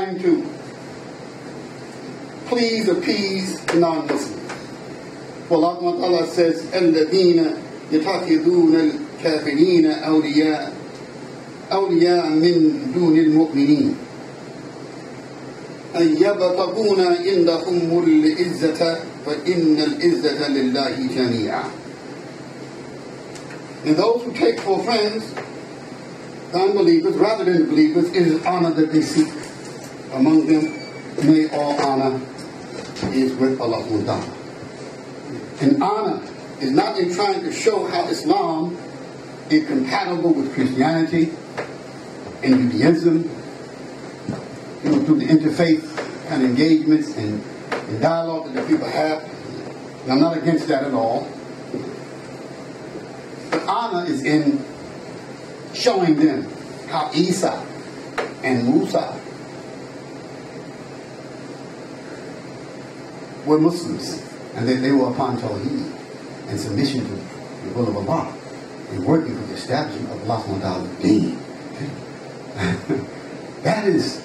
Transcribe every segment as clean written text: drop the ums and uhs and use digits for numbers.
trying to appease the non-Muslims. Well, Allah says, الَّذِينَ يَتَخِذُونَ الْكَافِرِينَ أَوْلِيَاءَ مِن دُونِ الْمُؤْمِنِينَ أَن يَبْتَغُونَ عِندَهُمُ الْعِزَّةَ فَإِنَّ الْعِزَّةَ لِلَّهِ جَمِيعًا. And those who take for friends the unbelievers rather than the believers, it is honor that they seek. Among them, may all honor is with Allah subhanahu wa ta'ala. And honor is not in trying to show how Islam is compatible with Christianity and Judaism, through the interfaith kind of engagements and dialogue that the people have. And I'm not against that at all. But honor is in showing them how Isa and Musa were Muslims, and that they were upon Tawheed and submission to the will of Allah and working for the establishment of Allah subhanahu wa ta'ala's deen. That is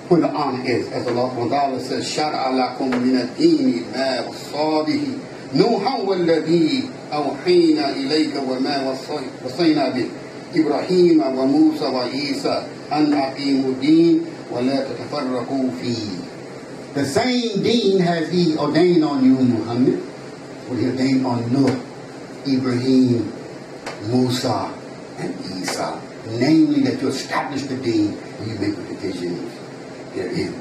where the honor is. As Allah subhanahu wa ta'ala says, شَرْعَ لَكُم مِّنَ الدِّينِ مَا وَصَّى بِهِ نُوحًا وَالَّذِي أَوْحَيْنَا إِلَيْكَ وَمَا وَصَّيْنَا بِهِ إِبْرَاهِيمَ وَمُوسَى وَعِيسَى أَنْ أَقِيمُوا الدِّينَ وَلَا تَتَفَرَّقُوا فِيهِ. The same deen has He ordained on you, Muhammad, what He ordained on Nuh, Ibrahim, Musa, and Isa. Namely, that you establish the deen and you make the divisions therein.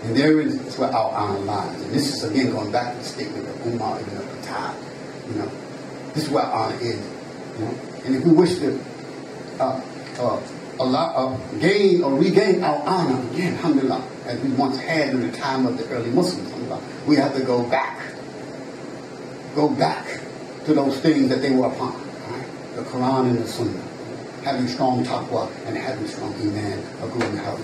And therein is where our honor lies. And this is again going back to the statement of Umar ibn al-Khattab. This is where our honor is. And if we wish to gain or regain our honor again, alhamdulillah, as we once had in the time of the early Muslims, alhamdulillah, we have to go back to those things that they were upon, right? The Quran and the Sunnah, having strong taqwa and having strong iman, agreeing how we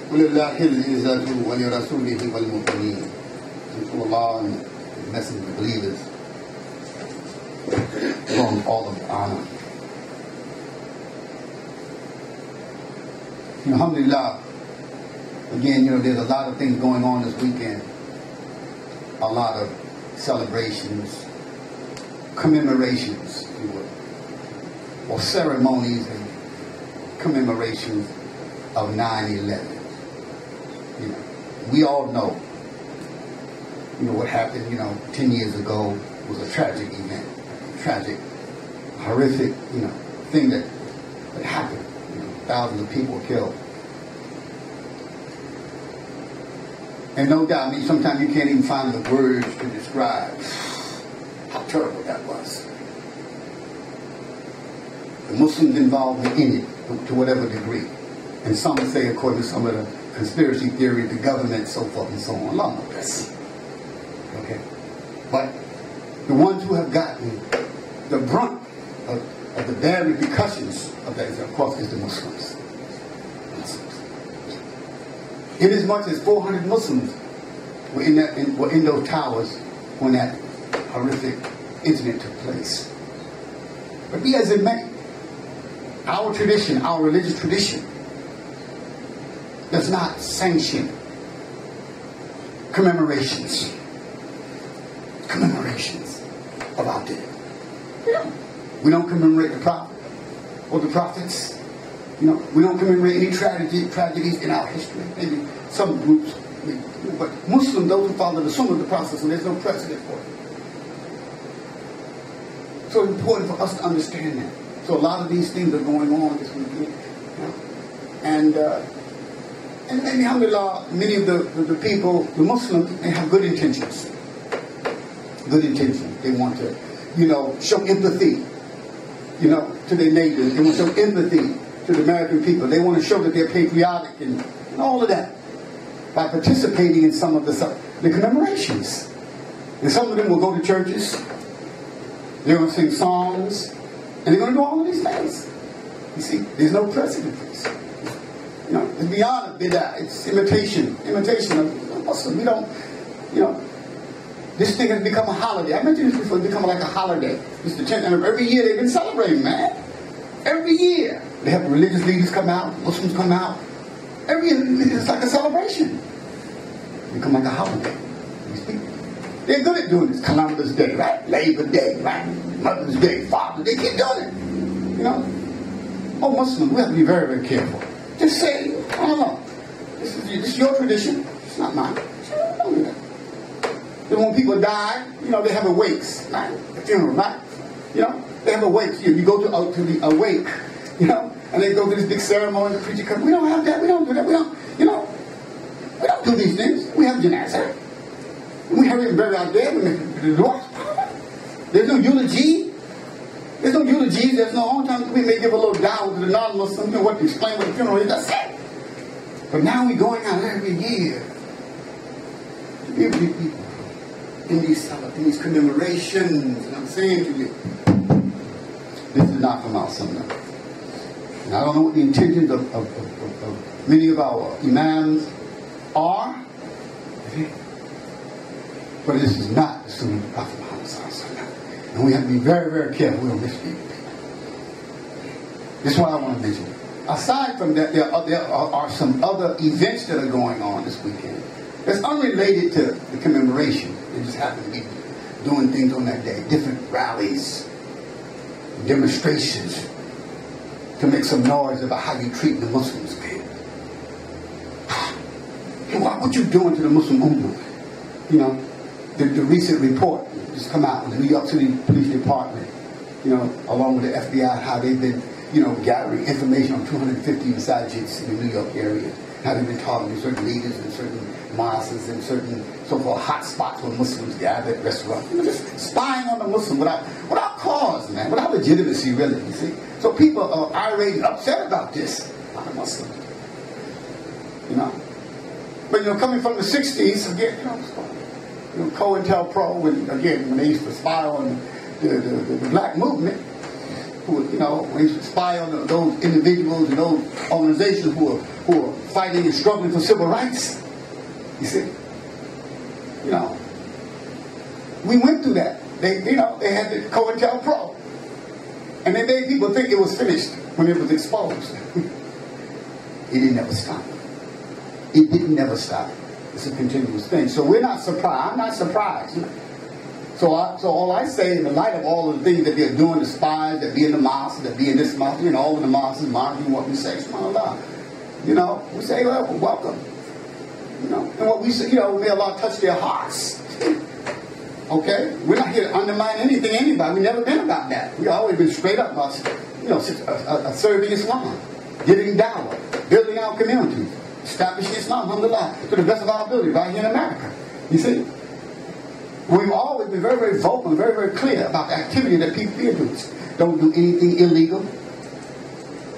وَلِلَّهِ الْعِزَّةُ وَلِرَسُولِهِ وَالْمُؤْمِنِينَ. And to Allah and the Messenger of the believers, from all of the honor. Alhamdulillah, again, there's a lot of things going on this weekend. A lot of celebrations, commemorations, if you will, or ceremonies and commemorations of 9/11. We all know, what happened, 10 years ago was a tragic event, tragic, horrific, thing that happened. Thousands of people killed. And no doubt, sometimes you can't even find the words to describe how terrible that was. The Muslims involved in it to whatever degree. And some say, according to some of the conspiracy theory, the government, so forth and so on. Allah knows this. Okay? But the ones who have gotten the brunt of the bad repercussions of that, of course, is the Muslims. Inasmuch as 400 Muslims were in those towers when that horrific incident took place. But be as it may, our tradition, our religious tradition, does not sanction commemorations of our dead. We don't commemorate the prophet or the prophets. We don't commemorate any tragedies in our history. Maybe some groups, but Muslims, those who follow the Sunnah of the process, and there's no precedent for it. So it's important for us to understand that. So a lot of these things are going on this weekend, and alhamdulillah, many of the people, the Muslims, they have good intentions. Good intentions. They want to, show empathy, to their neighbors. They want to show empathy to the American people. They want to show that they're patriotic and all of that by participating in some of the commemorations. And some of them will go to churches. They're going to sing songs, and they're going to do all of these things. You see, there's no precedent for this. You know, it's beyond a bid'ah. It's imitation of Muslim. We don't, you know, this thing has become a holiday. I mentioned this before. It's become like a holiday. It's the 10th anniversary. Every year they've been celebrating, man. Every year they have religious leaders come out, Muslims come out. Every year it's like a celebration. It's become like a holiday. They're good at doing this. Columbus Day, right? Labor Day, right? Mother's Day, Father's Day. They keep doing it. You know? Oh, Muslims, we have to be very, very careful. Just say, I don't know. This is your tradition. It's not mine. Don't do that. Then when people die, you know, they have a wakes, right? A funeral, right? You know, they have a wake. You go to the wake, you know, and they go to this big ceremony. The preacher comes. We don't have that. We don't do that. We don't, you know, we don't do these things. We have janazah. We have it buried out there. There's no eulogy. There's no eulogy. There's no only time we may give a little down to the non-Muslims and what to explain what the funeral is. That's it. But now we're going out every year. In these commemorations, and I'm saying to you, this is not from our sunnah. And I don't know what the intentions of many of our imams are, but this is not the sunnah of the Prophet Muhammad sallallahu alaihi wasallam. And we have to be very, very careful. We don't mislead people. This is what I want to mention. Aside from that, there are some other events that are going on this weekend. That's unrelated to the commemoration. They just happen to be doing things on that day. Different rallies, demonstrations to make some noise about how you treat the Muslims, man. What you doing to the Muslim Ummah? You know, the recent report just come out with the New York City Police Department, you know, along with the FBI, how they've been, you know, gathering information on 250 masajids in the New York area. How they've been targeting certain leaders and certain mosques and certain so-called hot spots where Muslims gather at restaurants. You know, just spying on the Muslim without cause, man, without legitimacy, really, you see. So people are irate and upset about this. Not a Muslim. You know. But, you know, coming from the 60s, again, you know, COINTELPRO, when they used to spy on the black movement, who, you know, when they used to spy on those individuals and those organizations who are fighting and struggling for civil rights. You see? You know, we went through that. They had the COINTELPRO. And they made people think it was finished when it was exposed. It didn't ever stop. It didn't never stop. It's a continuous thing. So we're not surprised. I'm not surprised. So all I say, in the light of all of the things that they're doing, the spies that be in the mosque, that be in this mosque, you know, all of the mosques, monitoring what we say, subhanAllah. You know, we say, well, welcome. You know, and what we say, you know, may Allah touch their hearts. Okay? We're not here to undermine anything, anybody. We've never been about that. We've always been straight up about, you know, serving Islam, giving dawah, building our communities, establishing Islam, alhamdulillah, to the best of our ability right here in America. You see? We've always been very, very vocal and very, very clear about the activity that people do. Don't do anything illegal.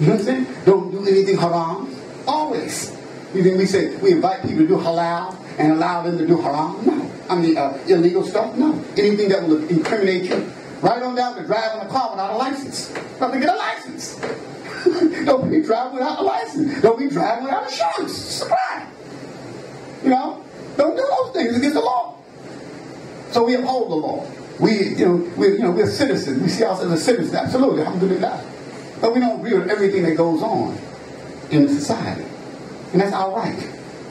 You know what I'm saying? Don't do anything haram. Always. You think we say we invite people to do halal and allow them to do haram? No. I mean, illegal stuff? No. Anything that will incriminate you. Right on down to driving a car without a license. Don't get a license. Don't be driving without a license. Don't be driving without insurance. It's a crime. You know? Don't do those things. It's against the law. So we uphold the law. We're citizens. We see ourselves as citizens. Absolutely. Alhamdulillah. But we don't agree with everything that goes on in society. And that's our right.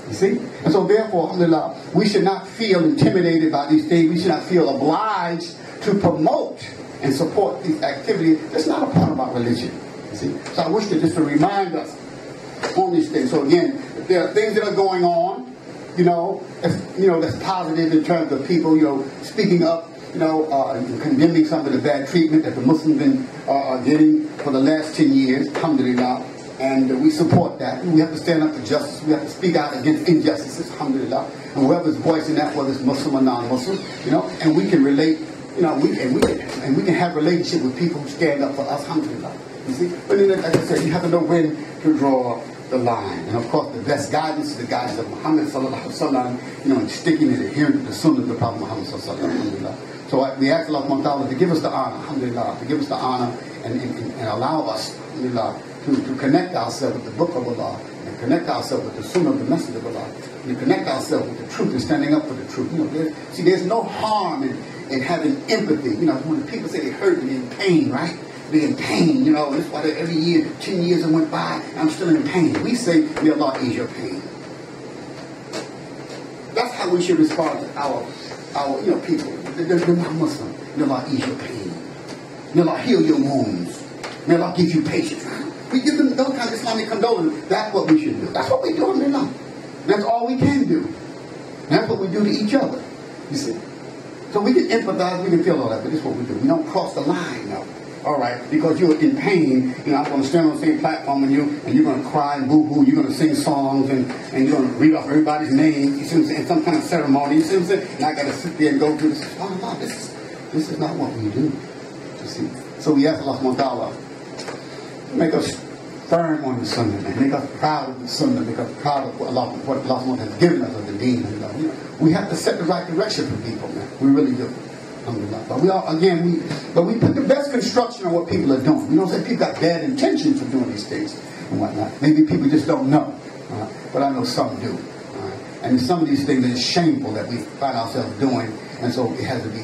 You see? And so therefore, alhamdulillah, we should not feel intimidated by these things. We should not feel obliged to promote and support these activities. That's not a part of our religion. You see? So I wish to just to remind us on these things. So again, there are things that are going on, that's positive in terms of people, speaking up, condemning some of the bad treatment that the Muslims are getting for the last 10 years, alhamdulillah. And we support that. We have to stand up for justice. We have to speak out against injustices, alhamdulillah. And whoever's voicing that, whether it's Muslim or non-Muslim, and we can relate, we can have a relationship with people who stand up for us, alhamdulillah. You see? But then, like I said, you have to know when to draw the line. And of course, the best guidance is the guidance of Muhammad sallallahu alaihi wasallam, and sticking and adhering to the sunnah of the Prophet Muhammad sallallahu alaihi wasallam, alhamdulillah. So we ask Allah subhanahu wa ta'ala to give us the honor, alhamdulillah, to give us the honor and allow us, alhamdulillah, to connect ourselves with the book of Allah, and connect ourselves with the sunnah of the message of Allah, and connect ourselves with the truth and standing up for the truth. You know, there's no harm in having empathy. You know, when people say they hurt and in pain, right? They're in pain, you know, that's why every year, 10 years that went by, I'm still in pain. We say, may Allah ease your pain. That's how we should respond to our people. They're not Muslim. May Allah ease your pain. May Allah heal your wounds. May Allah give you patience. We give them those kind of Islamic condolences. That's what we should do. That's what we do in Islam. That's all we can do. And that's what we do to each other. You see. So we can empathize, we can feel all that, but this is what we do. We don't cross the line, no. All right, because you're in pain, you know, I'm going to stand on the same platform with you, and you're going to cry and boo-hoo, you're going to sing songs, and you're going to read off everybody's name, you see what I'm saying, some kind of ceremony, you see what I'm saying, and I got to sit there and go through this. Oh, no, this is not what we do, you see. So we ask Allah subhanahu wa ta'ala, make us firm on the sunnah, man. Make us proud of the sunnah, make us proud of what Allah subhanahu wa ta'ala has given us of the deen. You know, we have to set the right direction for people, man. We really do. But we put the best construction on what people are doing. You know, say people got bad intentions for doing these things and whatnot. Maybe people just don't know, but I know some do. And some of these things are shameful that we find ourselves doing, and so it has to be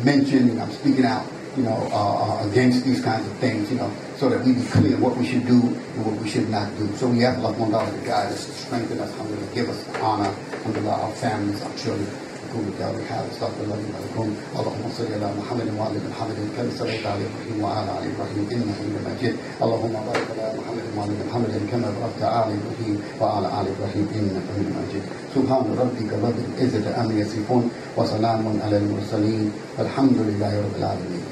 mentioned. And I'm speaking out, you know, against these kinds of things, you know, so that we be clear what we should do and what we should not do. So we have Allah to guide us, to strengthen us, alhamdulillah, give us honor, alhamdulillah, our families, our children. استغفر الله لي ولكم اللهم صل على محمد وعلى ال محمد كما صليت على ابراهيم وعلى ال ابراهيم انك حميد مجيد اللهم بارك على محمد وعلى ال محمد كما باركت على ابراهيم وعلى ال ابراهيم انك حميد مجيد سبحان ربك رب العزه عما يصفون وسلام على المرسلين والحمد لله رب العالمين.